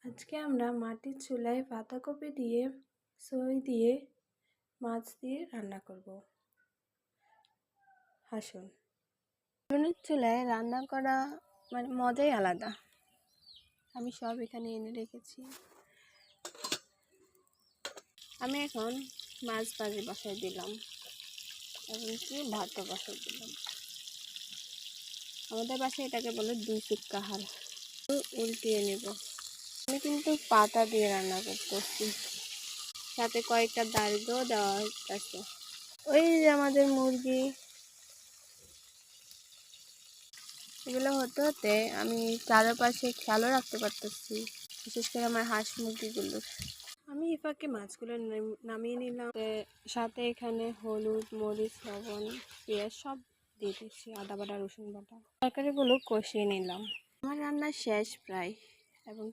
আজকে আমরা মাটির চুলায় পাতাকপি দিয়ে সই দিয়ে মাছ দিয়ে রান্না করব। আসুন। উনুনের চুলায় রান্না করা মানে মজাই আলাদা। আমি সব এখানে এনে রেখেছি। আমি এখন মাছ ভাজি বসাই দিলাম এবং কি ভাতও বসাই দিলাম। আমাদের বাসায় এটাকে বলে দুই চুক্কা হাল। উল্টিয়ে নেব। আমি কিন্তু পাতা দিয়ে রান্না করতেছি, সাথে কয়েকটা দাঁড়িয়েও দেওয়া হচ্ছে। ওই যে আমাদের মুরগি, এগুলো হতে হতে আমি চারপাশে খেয়ালও রাখতে পারতেছি, বিশেষ করে আমার হাঁস মুরগিগুলো। আমি এই ফাঁকে মাছগুলো নামিয়ে নিলাম, সাথে এখানে হলুদ, মরিচ, লবণ, পেঁয়াজ সব দিয়ে দিচ্ছি, আদা বাটা, রসুন বাটা। তরকারিগুলো কষিয়ে নিলাম। আমার রান্না শেষ প্রায়, এবং